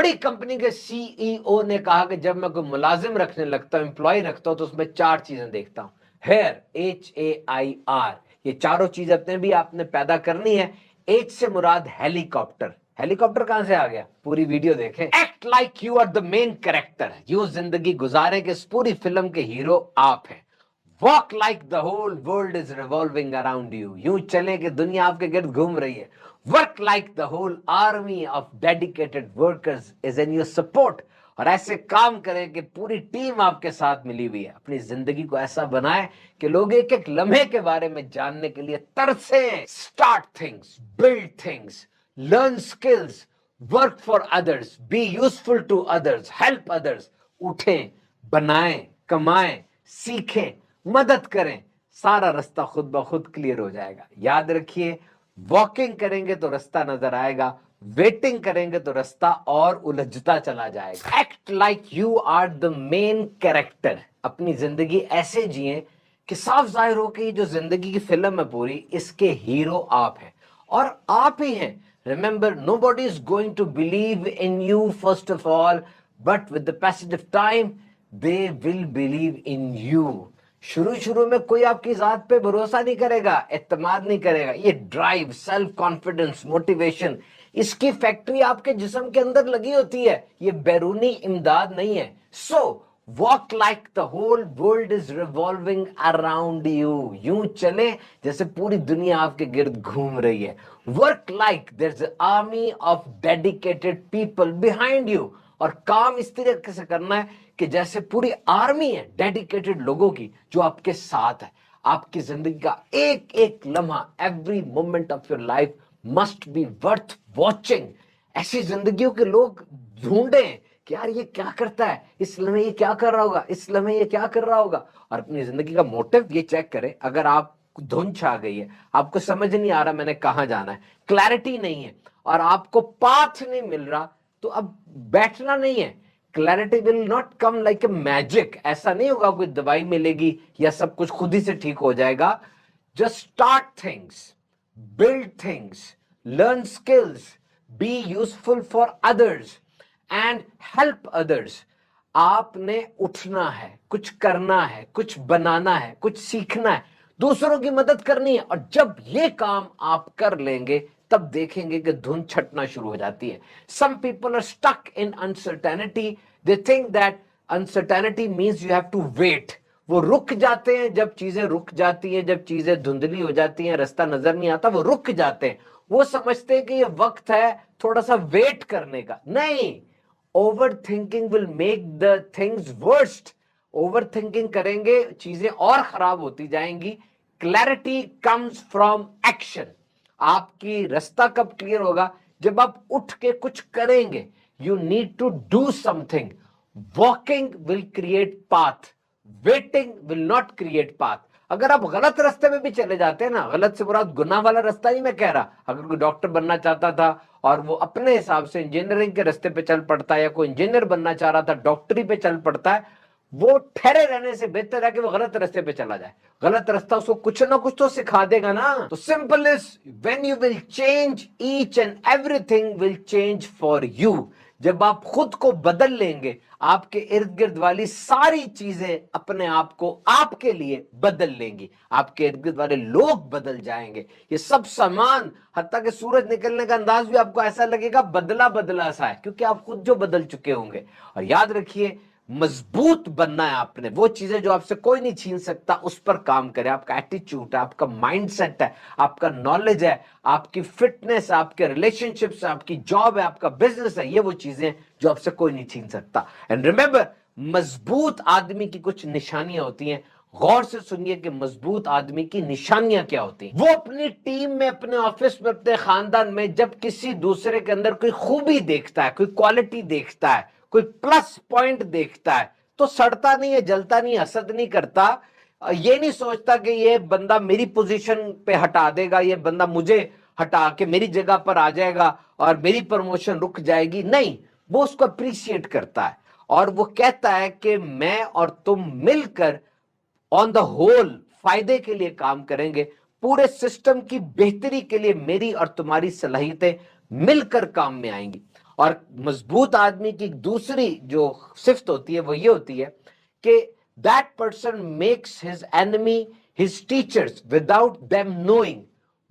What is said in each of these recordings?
बड़ी कंपनी के सीईओ ने कहा कि जब मैं कोई मुलाजिम रखने लगता हूं, एम्प्लॉय रखता हूं, तो उसमें 4 चीजें देखता हूं। हेयर, HAIR, ये चारों चीज अपने भी आपने पैदा करनी है। H से मुराद हेलीकॉप्टर। हेलीकॉप्टर कहां से आ गया? पूरी वीडियो देखें। Act like you are the main character, यूं जिंदगी गुजारे कि इस पूरी फिल्म के हीरो आप हैं। Walk like the whole world is revolving around you, यूं चले कि दुनिया आपके गिर्द घूम रही है। Work like the whole army of dedicated workers is in your support, और ऐसे काम करें कि पूरी टीम आपके साथ मिली हुई है। अपनी जिंदगी को ऐसा बनाए कि लोग एक एक लम्हे के बारे में जानने के लिए तरसे। Start things, build things, learn skills, work for others, be useful to others, help others. उठें, बनाएं, कमाएं, सीखें, मदद करें, सारा रास्ता खुद ब खुद क्लियर हो जाएगा। याद रखिए, वॉकिंग करेंगे तो रास्ता नजर आएगा, वेटिंग करेंगे तो रास्ता और उलझता चला जाएगा। Act like you are the main character, अपनी जिंदगी ऐसे जिए कि साफ जाहिर हो कि जो जिंदगी की फिल्म है पूरी, इसके हीरो आप हैं और आप ही हैं। Remember, nobody is going to believe in you first of all, but with the passage of time they will believe in you. शुरू में कोई आपकी जात पे भरोसा नहीं करेगा, एतमाद नहीं करेगा। ये ड्राइव, सेल्फ कॉन्फिडेंस, मोटिवेशन, इसकी फैक्ट्री आपके जिस्म के अंदर लगी होती है, ये बैरूनी इमदाद नहीं है। So walk like the whole world is revolving around you, यूं चले जैसे पूरी दुनिया आपके गिर्द घूम रही है। Work like there is an army of dedicated people behind you, और काम इस तरीके से करना है कि जैसे पूरी आर्मी है डेडिकेटेड लोगों की जो आपके साथ है। आपकी जिंदगी का एक एक लम्हा, every moment of your life must be worth watching. ऐसी जिंदगियों के लोग ढूंढें कि यार ये क्या करता है, इस लम्हे ये क्या कर रहा होगा, इस लम्हे ये क्या कर रहा होगा। और अपनी जिंदगी का मोटिव ये चेक करें। अगर आप धुंध छा गई है, आपको समझ नहीं आ रहा मैंने कहां जाना है, क्लैरिटी नहीं है और आपको पाथ नहीं मिल रहा, तो अब बैठना नहीं है। Clarity will not come like a magic, ऐसा नहीं होगा कोई दवाई मिलेगी या सब कुछ खुद ही से ठीक हो जाएगा। Just start things, build things, learn skills, be useful for others and help others. आपने उठना है, कुछ करना है, कुछ बनाना है, कुछ सीखना है, दूसरों की मदद करनी है। और जब ये काम आप कर लेंगे तब देखेंगे कि धुन छटना शुरू हो जाती है। Some people are stuck in uncertainty. They think that uncertainty means you have to wait. वो रुक जाते हैं जब चीजें रुक जाती हैं, जब चीजें धुंधली हो जाती हैं, रास्ता नजर नहीं आता, वो रुक जाते हैं। वो समझते हैं कि ये वक्त है थोड़ा सा वेट करने का। नहीं, over thinking will make the things worst. Over thinking करेंगे, चीजें और खराब होती जाएंगी। Clarity comes from action. आपकी रास्ता कब क्लियर होगा? जब आप उठ के कुछ करेंगे। You need to do something. Walking will create path, waiting will not create path. अगर आप गलत रास्ते में भी चले जाते हैं ना, गलत से मुराद गुनाह वाला रास्ता नहीं मैं कह रहा। अगर कोई डॉक्टर बनना चाहता था और वो अपने हिसाब से इंजीनियरिंग के रास्ते पे चल पड़ता है, या कोई इंजीनियर बनना चाह रहा था डॉक्टरी पे चल पड़ता है, वो ठहरे रहने से बेहतर है कि वो गलत रास्ते पे चला जाए। गलत रास्ता उसको कुछ ना कुछ तो सिखा देगा ना। तो simple is, when you will change, each and everything will change for you. जब आप खुद को बदल लेंगे, आपके इर्द गिर्द वाली सारी चीजें अपने आप को आपके लिए बदल लेंगी। आपके इर्द गिर्द वाले लोग बदल जाएंगे, ये सब सामान, हत्ता कि सूरज निकलने का अंदाज भी आपको ऐसा लगेगा बदला बदला सा है, क्योंकि आप खुद जो बदल चुके होंगे। और याद रखिए, मजबूत बनना है आपने। वो चीजें जो आपसे कोई नहीं छीन सकता, उस पर काम करें। आपका एटीट्यूड है, आपका माइंडसेट है, आपका नॉलेज है, आपकी फिटनेस, आपके रिलेशनशिप्स, आपकी जॉब है, आपका बिजनेस है, ये वो चीजें जो आपसे कोई नहीं छीन सकता। एंड रिमेंबर, मजबूत आदमी की कुछ निशानियां होती हैं। गौर से सुनिए कि मजबूत आदमी की निशानियां क्या होती हैं। वो अपनी टीम में, अपने ऑफिस में, अपने खानदान में जब किसी दूसरे के अंदर कोई खूबी देखता है, कोई क्वालिटी देखता है, कोई प्लस पॉइंट देखता है, तो सड़ता नहीं है, जलता नहीं, हसद नहीं करता। ये नहीं सोचता कि ये बंदा मेरी पोजीशन पे हटा देगा, ये बंदा मुझे हटा के मेरी जगह पर आ जाएगा और मेरी प्रमोशन रुक जाएगी। नहीं, वो उसको अप्रिशिएट करता है और वो कहता है कि मैं और तुम मिलकर ऑन द होल फायदे के लिए काम करेंगे, पूरे सिस्टम की बेहतरी के लिए मेरी और तुम्हारी सलाहियतें मिलकर काम में आएंगी। और मजबूत आदमी की दूसरी जो सिफ्त होती है वो ये होती है कि that person makes his enemy his teachers without them knowing.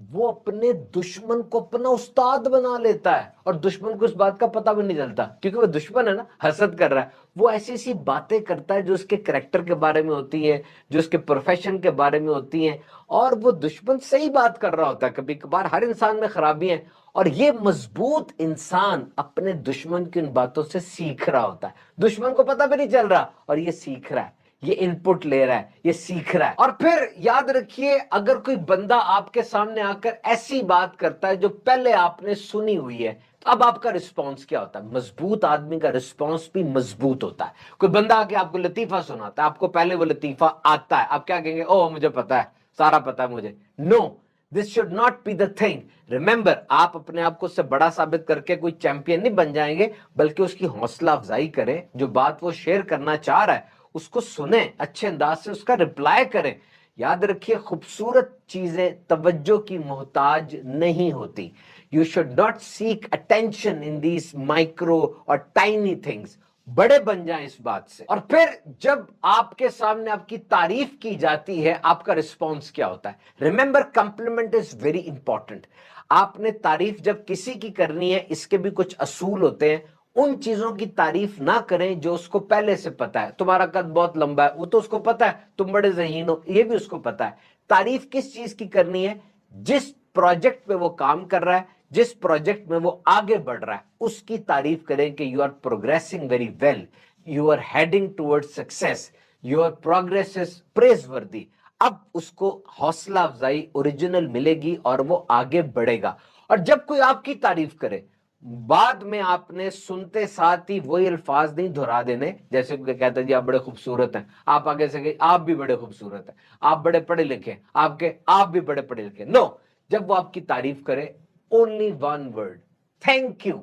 वो अपने दुश्मन को अपना उस्ताद बना लेता है और दुश्मन को इस बात का पता भी नहीं चलता, क्योंकि वो दुश्मन है ना, हसद कर रहा है। वो ऐसी ऐसी बातें करता है जो उसके कैरेक्टर के बारे में होती है, जो उसके प्रोफेशन के बारे में होती हैं, और वो दुश्मन सही बात कर रहा होता है। कभी कभार हर इंसान में खराबियां हैं, और ये मजबूत इंसान अपने दुश्मन की उन बातों से सीख रहा होता है। दुश्मन को पता भी नहीं चल रहा और ये सीख रहा है, ये इनपुट ले रहा है, ये सीख रहा है। और फिर याद रखिए, अगर कोई बंदा आपके सामने आकर ऐसी बात करता है जो पहले आपने सुनी हुई है, तो अब आपका रिस्पॉन्स क्या होता है? मजबूत आदमी का रिस्पॉन्स भी मजबूत होता है। कोई बंदा आके आपको लतीफा सुनाता है, आपको पहले वो लतीफा आता है, आप क्या कहेंगे? ओह मुझे पता है, सारा पता है मुझे। No, this should not be the thing. Remember, आप अपने आप को उससे बड़ा साबित करके कोई चैंपियन नहीं बन जाएंगे, बल्कि उसकी हौसला अफजाई करें। जो बात वो शेयर करना चाह रहा है उसको सुने, अच्छे अंदाज से उसका रिप्लाई करें। याद रखिए, खूबसूरत चीजें तवज्जो की मोहताज नहीं होती। You should not seek attention in these micro और टाइनी थिंग्स। बड़े बन जाएं इस बात से। और फिर जब आपके सामने आपकी तारीफ की जाती है, आपका रिस्पॉन्स क्या होता है? Remember, complement is very important. आपने तारीफ जब किसी की करनी है, इसके भी कुछ असूल होते हैं। उन चीजों की तारीफ ना करें जो उसको पहले से पता है। तुम्हारा कद बहुत लंबा है, वो तो उसको पता है। तुम बड़े ज़हीन हो, ये भी उसको पता है। तारीफ किस चीज की करनी है? जिस प्रोजेक्ट पे वो काम कर रहा है, जिस प्रोजेक्ट में वो आगे बढ़ रहा है, उसकी तारीफ करें कि you are progressing very well, you are heading towards success, your progress is praiseworthy. अब उसको हौसला अफजाई ओरिजिनल मिलेगी और वो आगे बढ़ेगा। और जब कोई आपकी तारीफ करे, बाद में आपने सुनते साथ ही वही अल्फाज नहीं दोहरा देने। जैसे कोई कहता है जी आप बड़े खूबसूरत हैं, आप आगे से कहिए आप भी बड़े खूबसूरत हैं, आप बड़े पढ़े लिखे, आप भी बड़े पढ़े लिखे। नो, जब वो आपकी तारीफ करे, only one word, thank you,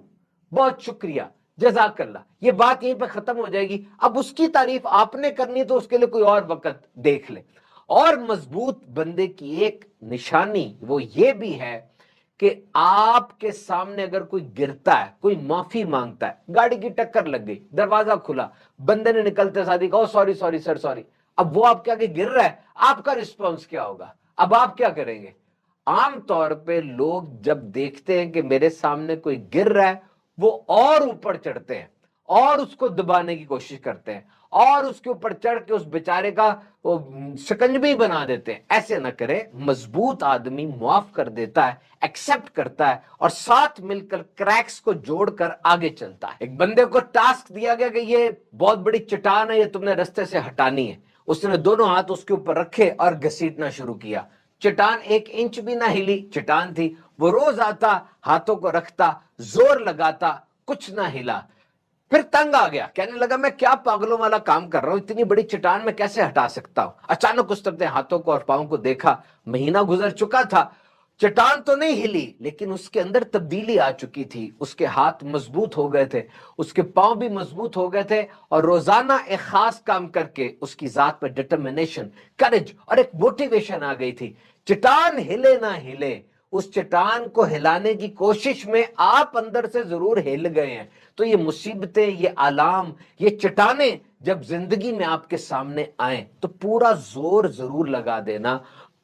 बहुत शुक्रिया, जज़ाकल्लाह। ये बात यहीं पे खत्म हो जाएगी। अब उसकी तारीफ आपने करनी तो उसके लिए कोई और वक्त देख ले। और मजबूत बंदे की एक निशानी वो ये भी है कि आपके सामने अगर कोई गिरता है, कोई माफी मांगता है, गाड़ी की टक्कर लग गई, दरवाजा खुला, बंदे ने निकलते साथ ही कहा सॉरी सॉरी सर सॉरी। अब वो आपके आगे गिर रहा है, आपका रिस्पॉन्स क्या होगा? अब आप क्या करेंगे? आमतौर पे लोग जब देखते हैं कि मेरे सामने कोई गिर रहा है, वो और ऊपर चढ़ते हैं और उसको दबाने की कोशिश करते हैं और उसके ऊपर चढ़ के उस बेचारे का वो शिकंजवी बना देते हैं। ऐसे ना करें। मजबूत आदमी माफ कर देता है, एक्सेप्ट करता है और साथ मिलकर क्रैक्स को जोड़कर आगे चलता है। एक बंदे को टास्क दिया गया कि ये बहुत बड़ी चट्टान है, ये तुमने रास्ते से हटानी है। उसने दोनों हाथ उसके ऊपर रखे और घसीटना शुरू किया। चट्टान 1 इंच भी ना हिली, चट्टान थी। वो रोज आता, हाथों को रखता, जोर लगाता, कुछ ना हिला। फिर तंग आ गया, कहने लगा मैं क्या पागलों वाला काम कर रहा हूं, इतनी बड़ी चट्टान में कैसे हटा सकता हूं। अचानक उसने अपने हाथों को और पांव को देखा। महीना गुजर चुका था, चट्टान तो नहीं हिली, लेकिन उसके अंदर तब्दीली आ चुकी थी। उसके हाथ मजबूत हो गए थे, उसके पांव भी मजबूत हो गए थे, और रोजाना एक खास काम करके उसकी जात में डिटर्मिनेशन, करेज और एक मोटिवेशन आ गई थी। चट्टान हिले ना हिले, उस चट्टान को हिलाने की कोशिश में आप अंदर से जरूर हिल गए हैं। तो ये मुसीबतें, ये आलाम, ये चट्टानें जब जिंदगी में आपके सामने आए तो पूरा जोर जरूर लगा देना,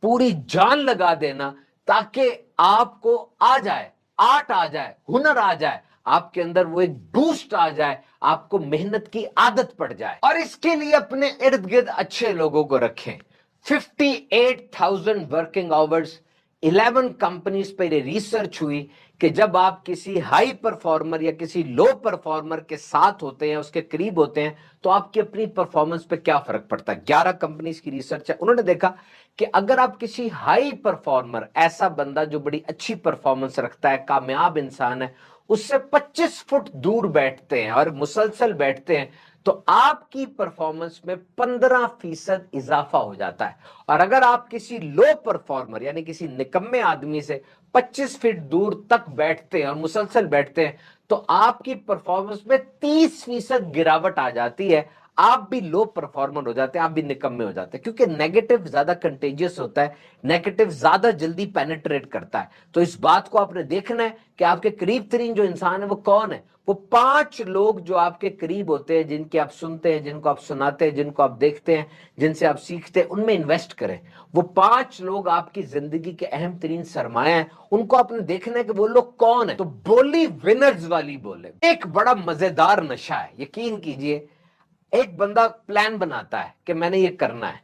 पूरी जान लगा देना, ताकि आपको आ जाए, आर्ट आ जाए, हुनर आ जाए, आपके अंदर वो एक बूस्ट आ जाए, आपको मेहनत की आदत पड़ जाए। और इसके लिए अपने इर्द गिर्द अच्छे लोगों को रखें। 58,000 वर्किंग आवर्स, 11 कंपनीज पर रिसर्च हुई कि जब आप किसी हाई परफॉर्मर या किसी लो परफॉर्मर के साथ होते हैं, उसके करीब होते हैं, तो आपकी अपनी परफॉर्मेंस पे क्या फर्क पड़ता है। 11 कंपनीज की रिसर्च है। उन्होंने देखा कि अगर आप किसी हाई परफॉर्मर, ऐसा बंदा जो बड़ी अच्छी परफॉर्मेंस रखता है, कामयाब इंसान है, उससे 25 फुट दूर बैठते हैं और मुसलसल बैठते हैं, तो आपकी परफॉर्मेंस में 15% इजाफा हो जाता है। और अगर आप किसी लो परफॉर्मर यानी किसी निकम्मे आदमी से 25 फीट दूर तक बैठते हैं और मुसलसल बैठते हैं, तो आपकी परफॉर्मेंस में 30% गिरावट आ जाती है। आप भी लो परफॉर्मर हो जाते हैं, आप भी निकम्मे हो जाते हैं, क्योंकि नेगेटिव ज्यादा कंटेजियस होता है, नेगेटिव ज्यादा जल्दी पेनिट्रेट करता है। तो इस बात को आपने देखना है कि आपके करीब तरीन जो इंसान है वो कौन है। वो 5 लोग जो आपके करीब होते हैं, जिनके आप सुनते हैं, जिनको आप सुनाते हैं, जिनको आप देखते हैं, जिनसे आप सीखते हैं, उनमें इन्वेस्ट करें। वो 5 लोग आपकी जिंदगी के अहम तरीन सरमाया है, उनको आपने देखना है कि वो लोग कौन है। तो बोली विनर्स वाली बोले। एक बड़ा मजेदार नशा है, यकीन कीजिए। एक बंदा प्लान बनाता है कि मैंने ये करना है,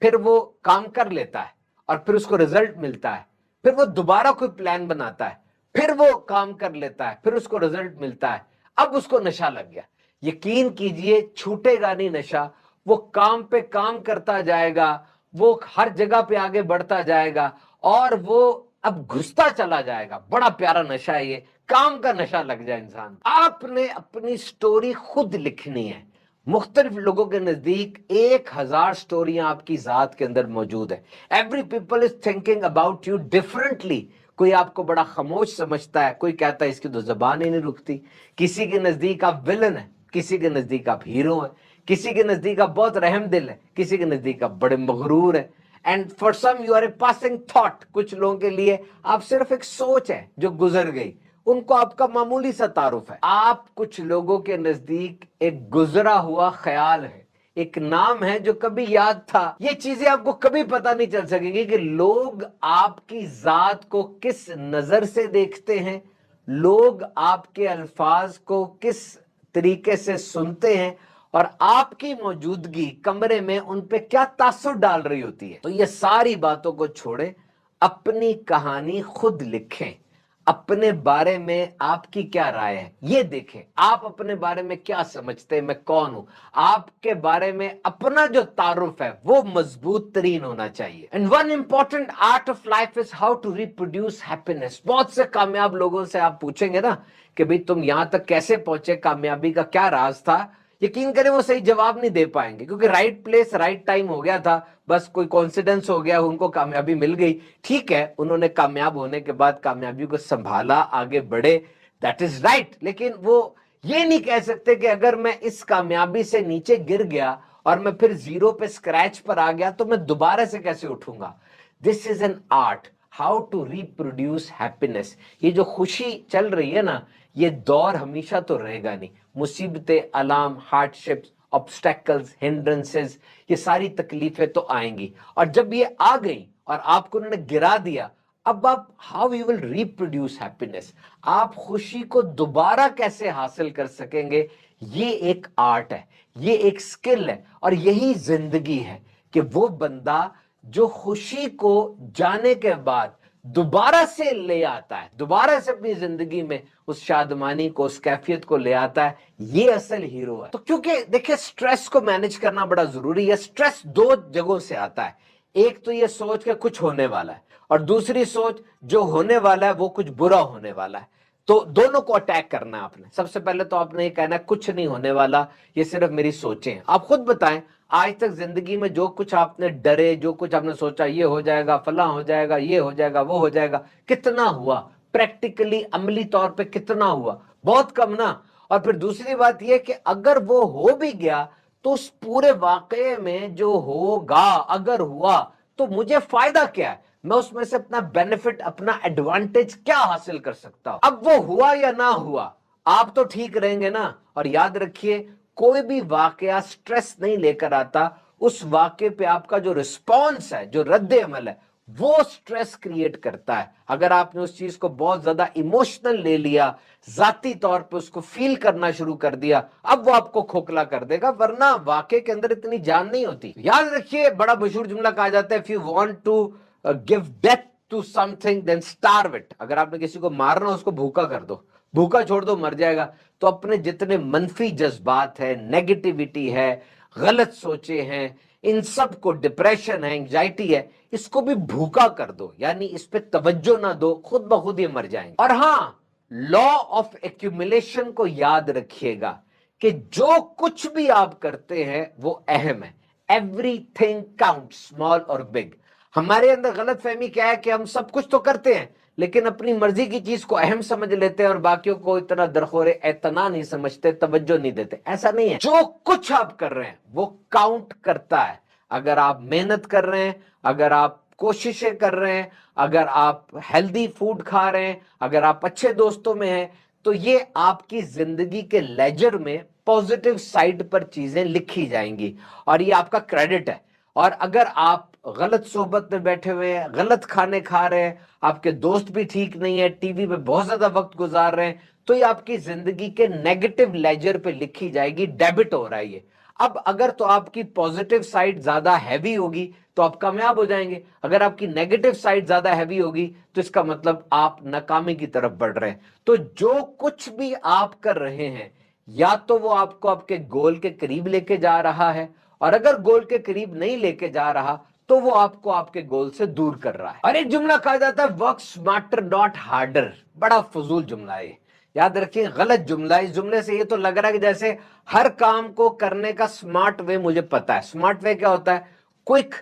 फिर वो काम कर लेता है और फिर उसको रिजल्ट मिलता है, फिर वो दोबारा कोई प्लान बनाता है, फिर वो काम कर लेता है, फिर उसको रिजल्ट मिलता है, अब उसको नशा लग गया। यकीन कीजिए छूटेगा नहीं नशा। वो काम पे काम करता जाएगा, वो हर जगह पे आगे बढ़ता जाएगा और वो अब घुसता चला जाएगा। बड़ा प्यारा नशा है ये, काम का नशा लग जाए इंसान। आपने अपनी स्टोरी खुद लिखनी है। मुख्तलिफ लोगों के नजदीक 1000 स्टोरियां आपकी जात के अंदर मौजूद है। Every people is thinking about you differently. कोई आपको बड़ा खामोश समझता है, कोई कहता है इसकी तो जबान ही नहीं रुकती। किसी के नजदीक आप विलन है, किसी के नजदीक आप हीरो है, किसी के नजदीक आप बहुत रहम दिल है, किसी के नजदीक आप बड़े मगरूर है। And for some you are a passing thought. कुछ लोगों के लिए आप सिर्फ एक सोच है जो गुजर गई, उनको आपका मामूली सा तारुफ है। आप कुछ लोगों के नजदीक एक गुजरा हुआ ख्याल है, एक नाम है जो कभी याद था। ये चीजें आपको कभी पता नहीं चल सकेगी कि लोग आपकी जात को किस नजर से देखते हैं, लोग आपके अल्फाज को किस तरीके से सुनते हैं और आपकी मौजूदगी कमरे में उन पे क्या तासुर डाल रही होती है। तो ये सारी बातों को छोड़े, अपनी कहानी खुद लिखें। अपने बारे में आपकी क्या राय है ये देखें। आप अपने बारे में क्या समझते हैं, मैं कौन हूं। आपके बारे में अपना जो तारुफ है वो मजबूत तरीन होना चाहिए। And one important art of life is how to reproduce happiness. बहुत से कामयाब लोगों से आप पूछेंगे ना कि भाई तुम यहां तक कैसे पहुंचे, कामयाबी का क्या राज था, यकीन करें वो सही जवाब नहीं दे पाएंगे, क्योंकि राइट प्लेस राइट टाइम हो गया था। बस कोई कॉन्सिडेंस हो गया, उनको कामयाबी मिल गई। ठीक है, उन्होंने कामयाब होने के बाद कामयाबी को संभाला, आगे बढ़े, दैट इज राइट। लेकिन वो ये नहीं कह सकते कि अगर मैं इस कामयाबी से नीचे गिर गया और मैं फिर जीरो पे स्क्रैच पर आ गया तो मैं दोबारा से कैसे उठूंगा। This is an art, how to reproduce happiness. ये जो खुशी चल रही है ना, ये दौर हमेशा तो रहेगा नहीं। मुसीबतें, अलाम, हार्डशिप्स, ऑब्स्टेकल्स, हिंड्रेंसेस, ये सारी तकलीफें तो आएंगी। और जब ये आ गई और आपको उन्होंने गिरा दिया, अब आप how you will reproduce happiness, आप खुशी को दोबारा कैसे हासिल कर सकेंगे। ये एक आर्ट है, ये एक स्किल है और यही जिंदगी है कि वो बंदा जो खुशी को जाने के बाद दोबारा से ले आता है, दोबारा से अपनी जिंदगी में उस शादमानी को, उस कैफियत को ले आता है, ये असल हीरो है। तो क्योंकि देखिए स्ट्रेस को मैनेज करना बड़ा जरूरी है। स्ट्रेस 2 जगहों से आता है। एक तो ये सोच के कुछ होने वाला है और दूसरी सोच जो होने वाला है वो कुछ बुरा होने वाला है। तो दोनों को अटैक करना है आपने। सबसे पहले तो आपने ये कहना है कुछ नहीं होने वाला, ये सिर्फ मेरी सोचें हैं। आप खुद बताएं आज तक जिंदगी में जो कुछ आपने डरे, जो कुछ आपने सोचा ये हो जाएगा, फला हो जाएगा, ये हो जाएगा, वो हो जाएगा, कितना हुआ प्रैक्टिकली, अमली तौर पे कितना हुआ? बहुत कम ना। और फिर दूसरी बात यह कि अगर वो हो भी गया तो उस पूरे वाकये में जो होगा, अगर हुआ तो मुझे फायदा क्या है, मैं उसमें से अपना बेनिफिट, अपना एडवांटेज क्या हासिल कर सकता हूं। अब वो हुआ या ना हुआ, आप तो ठीक रहेंगे ना। और याद रखिए कोई भी वाकया स्ट्रेस नहीं लेकर आता, उस वाकये पे आपका जो रिस्पॉन्स है, जो रद्द अमल है, वो स्ट्रेस क्रिएट करता है। अगर आपने उस चीज को बहुत ज्यादा इमोशनल ले लिया, जाती तौर पे उसको फील करना शुरू कर दिया, अब वो आपको खोखला कर देगा, वरना वाकये के अंदर इतनी जान नहीं होती। याद रखिए बड़ा मशहूर जुमला कहा जाता है, if you want to give death to something then starve it. अगर आपने किसी को मारना उसको भूखा कर दो, भूखा छोड़ दो, मर जाएगा। तो अपने जितने मनफी जज्बात है, नेगेटिविटी है, गलत सोचे हैं, इन सब को, डिप्रेशन है, एंजाइटी है, इसको भी भूखा कर दो, यानी इस पे तवज्जो ना दो, खुद ब खुद ये मर जाएंगे। और हां, लॉ ऑफ एक्यूमुलेशन को याद रखिएगा कि जो कुछ भी आप करते हैं वो अहम है। एवरीथिंग काउंट, स्मॉल और बिग। हमारे अंदर गलत फहमी क्या है कि हम सब कुछ तो करते हैं लेकिन अपनी मर्जी की चीज को अहम समझ लेते हैं और बाकियों को इतना दरखोरे एतना नहीं समझते, तवज्जो नहीं देते। ऐसा नहीं है, जो कुछ आप कर रहे हैं वो काउंट करता है। अगर आप मेहनत कर रहे हैं, अगर आप कोशिशें कर रहे हैं, अगर आप हेल्दी फूड खा रहे हैं, अगर आप अच्छे दोस्तों में हैं, तो ये आपकी जिंदगी के लेजर में पॉजिटिव साइड पर चीजें लिखी जाएंगी और ये आपका क्रेडिट है। और अगर आप गलत सोबत में बैठे हुए हैं, गलत खाने खा रहे हैं, आपके दोस्त भी ठीक नहीं है, टीवी पे बहुत ज्यादा वक्त गुजार रहे हैं, तो ये आपकी जिंदगी के नेगेटिव लेजर पे लिखी जाएगी, डेबिट हो रहा है ये। अब अगर तो आपकी पॉजिटिव साइड ज्यादा हैवी होगी तो आप कामयाब हो जाएंगे, अगर आपकी नेगेटिव साइड ज्यादा हैवी होगी तो इसका मतलब आप नाकामी की तरफ बढ़ रहे हैं। तो जो कुछ भी आप कर रहे हैं, या तो वो आपको आपके गोल के करीब लेके जा रहा है, और अगर गोल के करीब नहीं लेके जा रहा तो वो आपको आपके गोल से दूर कर रहा है। और एक जुमला कहा जाता है, वर्क स्मार्टर नॉट हार्डर। बड़ा फजूल जुमला है, याद रखिए, गलत जुमला। इस जुमले से ये तो लग रहा है कि जैसे हर काम को करने का स्मार्ट वे मुझे पता है। स्मार्ट वे क्या होता है? क्विक,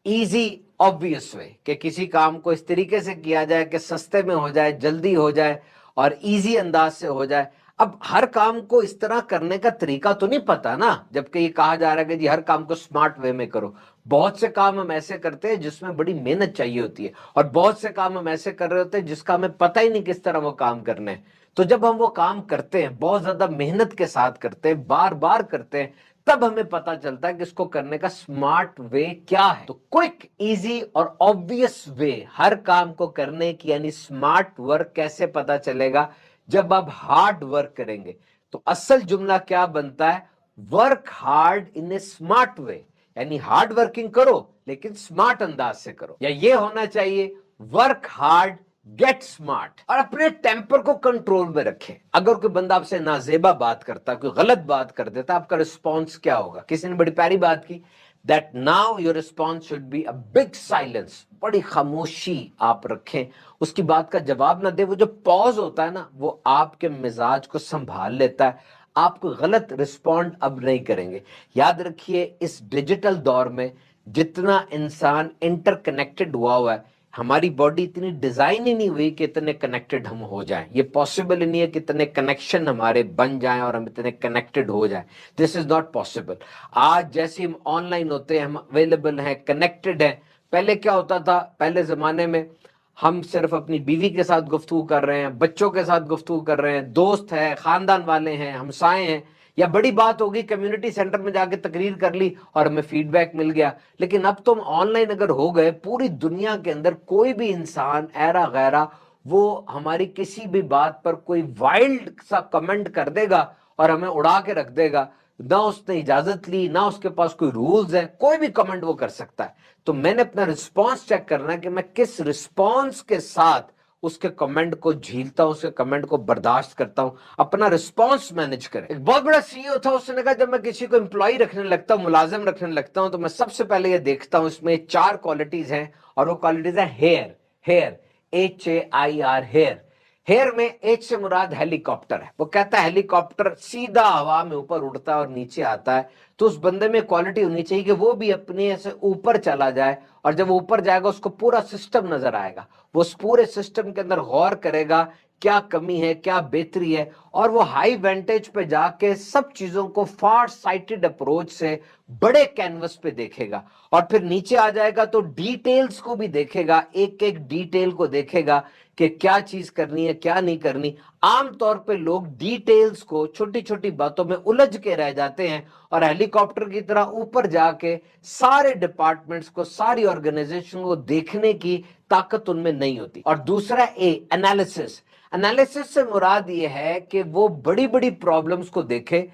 इजी, ऑब्वियस वे, कि किसी काम को इस तरीके से किया जाए कि सस्ते में हो जाए, जल्दी हो जाए और इजी अंदाज से हो जाए। अब हर काम को इस तरह करने का तरीका तो नहीं पता ना, जबकि ये कहा जा रहा है कि जी हर काम को स्मार्ट वे में करो। बहुत से काम हम ऐसे करते हैं जिसमें बड़ी मेहनत चाहिए होती है, और बहुत से काम हम ऐसे कर रहे होते हैं जिसका हमें पता ही नहीं किस तरह वो काम करने हैं। तो जब हम वो काम करते हैं, बहुत ज्यादा मेहनत के साथ करते हैं, बार बार करते हैं, तब हमें पता चलता है कि इसको करने का स्मार्ट वे क्या है। तो क्विक, इजी और ऑब्वियस वे हर काम को करने की, यानी स्मार्ट वर्क कैसे पता चलेगा? जब आप हार्ड वर्क करेंगे। तो असल जुमला क्या बनता है? Work hard in A smart way, यानी हार्ड वर्किंग करो लेकिन स्मार्ट अंदाज से करो। या ये होना चाहिए, वर्क हार्ड गेट स्मार्ट। और अपने टेम्पर को कंट्रोल में रखें। अगर कोई बंदा आपसे नाजेबा बात करता, कोई गलत बात कर देता, आपका रिस्पॉन्स क्या होगा? किसी ने बड़ी प्यारी बात की, that now your response should be a big silence. बड़ी खामोशी आप रखें, उसकी बात का जवाब ना दे। वो जो पॉज होता है ना, वो आपके मिजाज को संभाल लेता है। आप कोई गलत रिस्पॉन्ड अब नहीं करेंगे। याद रखिए, इस डिजिटल दौर में जितना इंसान इंटरकनेक्टेड हुआ है, हमारी बॉडी इतनी डिजाइन ही नहीं हुई कि इतने कनेक्टेड हम हो जाएं। ये पॉसिबल ही नहीं है कि इतने कनेक्शन हमारे बन जाएं और हम इतने कनेक्टेड हो जाएं। This is not possible. आज जैसे हम ऑनलाइन होते हैं, हम अवेलेबल हैं, कनेक्टेड हैं। पहले क्या होता था? पहले जमाने में हम सिर्फ अपनी बीवी के साथ गुफ्तगू कर रहे हैं, बच्चों के साथ गुफ्तगू कर रहे हैं, दोस्त हैं, खानदान वाले हैं, हमसाए हैं, या बड़ी बात होगी कम्युनिटी सेंटर में जाके तकरीर कर ली और हमें फीडबैक मिल गया। लेकिन अब तुम ऑनलाइन अगर हो गए, पूरी दुनिया के अंदर कोई भी इंसान ऐरा गैरा वो हमारी किसी भी बात पर कोई वाइल्ड सा कमेंट कर देगा और हमें उड़ा के रख देगा। ना उसने इजाजत ली, ना उसके पास कोई रूल्स है, कोई भी कमेंट वो कर सकता है। तो मैंने अपना रिस्पॉन्स चेक करना है कि मैं किस रिस्पॉन्स के साथ उसके कमेंट को झीलता हूं, उसके कमेंट को बर्दाश्त करता हूं। अपना रिस्पॉन्स मैनेज करें। एक बहुत बड़ा सीईओ था, उसने कहा जब मैं किसी को एम्प्लॉय रखने लगता हूं, मुलाजिम रखने लगता हूं, तो मैं सबसे पहले ये देखता हूं, इसमें 4 क्वालिटीज हैं, और वो क्वालिटीज है hair. Hair, HAIR, hair. Hair में H से मुराद हेलीकॉप्टर है। वो कहता है हेलीकॉप्टर सीधा हवा में ऊपर उड़ता है और नीचे आता है, तो उस बंदे में क्वालिटी होनी चाहिए कि वो भी अपने से ऊपर चला जाए, और जब वो ऊपर जाएगा उसको पूरा सिस्टम नजर आएगा। वो उस पूरे सिस्टम के अंदर गौर करेगा क्या कमी है, क्या बेहतरी है, और वो हाई वेंटेज पे जाके सब चीजों को फार साइटेड अप्रोच से बड़े कैनवस पे देखेगा। और फिर नीचे आ जाएगा तो डिटेल्स को भी देखेगा, एक एक डिटेल को देखेगा कि क्या चीज करनी है, क्या नहीं करनी। आमतौर पे लोग डिटेल्स को, छोटी छोटी बातों में उलझ के रह जाते हैं, और हेलीकॉप्टर की तरह ऊपर जाके सारे डिपार्टमेंट्स को, सारी ऑर्गेनाइजेशन को देखने की ताकत उनमें नहीं होती। और दूसरा ए, एनालिसिस। एनालिसिस से मुराद ये है कि वो बड़ी बड़ी प्रॉब्लम्स को देखे।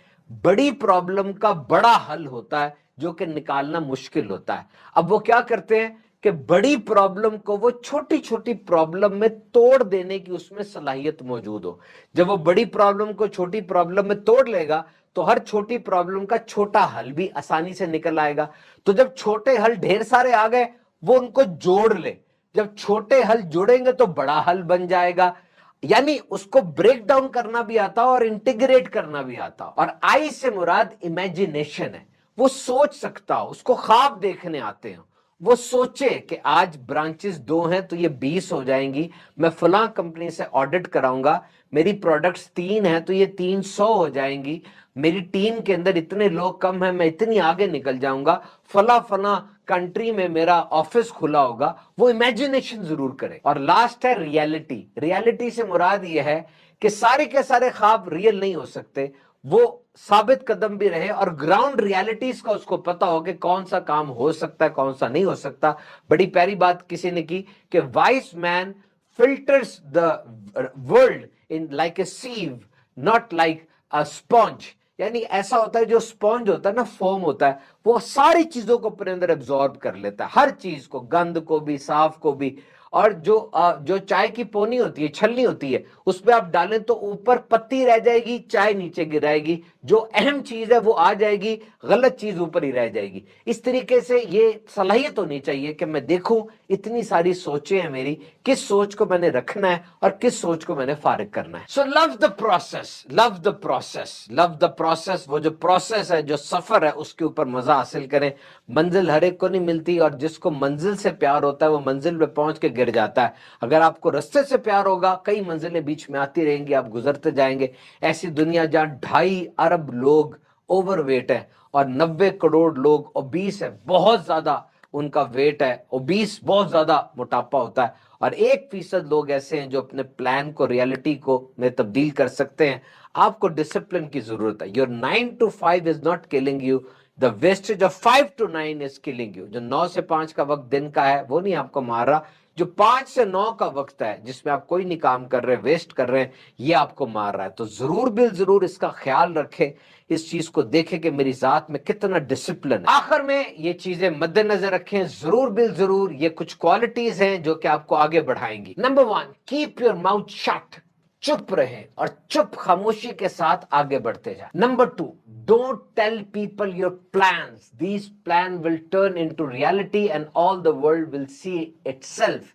बड़ी प्रॉब्लम का बड़ा हल होता है जो कि निकालना मुश्किल होता है। अब वो क्या करते हैं कि बड़ी प्रॉब्लम को वो छोटी छोटी प्रॉब्लम में तोड़ देने की उसमें सलाहियत मौजूद हो। जब वो बड़ी प्रॉब्लम को छोटी प्रॉब्लम में तोड़ लेगा तो हर छोटी प्रॉब्लम का छोटा हल भी आसानी से निकल आएगा। तो जब छोटे हल ढेर सारे आ गए, वो उनको जोड़ ले। जब छोटे हल जुड़ेंगे तो बड़ा हल बन जाएगा। यानी उसको ब्रेक डाउन करना भी आता और इंटीग्रेट करना भी आता। और आई से मुराद इमेजिनेशन है। वो सोच सकता हो, उसको ख्वाब देखने आते हैं, वो सोचे कि आज ब्रांचेस 2 हैं तो ये 20 हो जाएंगी, मैं फलां कंपनी से ऑडिट कराऊंगा, मेरी प्रोडक्ट्स 3 हैं तो ये 300 हो जाएंगी, मेरी टीम के अंदर इतने लोग कम हैं, मैं इतनी आगे निकल जाऊंगा, फला फला कंट्री में मेरा ऑफिस खुला होगा, वो इमेजिनेशन जरूर करे। और लास्ट है रियलिटी। रियलिटी से मुराद ये है कि सारे के सारे ख्वाब रियल नहीं हो सकते, वो साबित कदम भी रहे और ग्राउंड रियलिटीज का उसको पता हो कि कौन सा काम हो सकता है, कौन सा नहीं हो सकता। बड़ी प्यारी बात किसी ने की कि wise man filters the world in like a sieve, not like a sponge. यानी ऐसा होता है, जो स्पॉन्ज होता है ना, फोम होता है, वो सारी चीजों को अपने अंदर एब्जॉर्ब कर लेता है, हर चीज को, गंद को भी, साफ को भी। और जो चाय की पोनी होती है, छलनी होती है, उसमें आप डालें तो ऊपर पत्ती रह जाएगी, चाय नीचे गिराएगी, जो अहम चीज है वो आ जाएगी, गलत चीज ऊपर ही रह जाएगी। इस तरीके से ये सलाहियत होनी चाहिए कि मैं देखूं इतनी सारी सोचें हैं मेरी, किस सोच को मैंने रखना है और किस सोच को मैंने फारिग करना है। So love the process, love the process, love the process. वो जो प्रोसेस है, जो सफर है, उसके ऊपर मजा हासिल करें। मंजिल हर एक को नहीं मिलती, और जिसको मंजिल से प्यार होता है वो मंजिल पे पहुंच के गिर जाता है। अगर आपको रास्ते से प्यार होगा, कई मंजिलें बीच में आती रहेंगी, आप गुजरते जाएंगे। ऐसी दुनिया जहां 2.5 अरब लोग ओवरवेट है और 90 करोड़ लोग ओबीस है, बहुत ज्यादा उनका वेट है, ओबीस बहुत ज्यादा मोटापा होता है, और 1% लोग ऐसे हैं जो अपने प्लान को, रियलिटी को में तब्दील कर सकते हैं। आपको डिसिप्लिन की जरूरत है। Your 9 to 5 is not killing you, the wastage of 5 to 9 is killing you. जो 9 से 5 का वक्त दिन का है वो नहीं आपको मार रहा, जो 5 से 9 का वक्त है जिसमें आप कोई नहीं काम कर रहे, वेस्ट कर रहे हैं, ये आपको मार रहा है। तो जरूर बिल जरूर इसका ख्याल रखें, इस चीज को देखें कि मेरी जात में कितना डिसिप्लिन है। आखिर में ये चीजें मद्देनजर रखें, जरूर बिल जरूर ये कुछ क्वालिटीज हैं जो कि आपको आगे बढ़ाएंगी। Number 1, keep your mouth shut, चुप रहे और चुप खामोशी के साथ आगे बढ़ते जाए। Number 2, don't tell people your plans, these plan will turn into reality and all the world will see itself.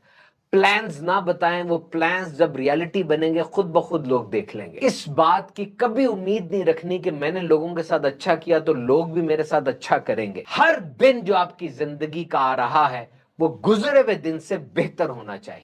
Plans ना बताएं, वो प्लान्स जब रियलिटी बनेंगे खुद ब खुद लोग देख लेंगे। इस बात की कभी उम्मीद नहीं रखनी कि मैंने लोगों के साथ अच्छा किया तो लोग भी मेरे साथ अच्छा करेंगे। हर दिन जो आपकी जिंदगी का आ रहा है वो गुजरे हुए दिन से बेहतर होना चाहिए।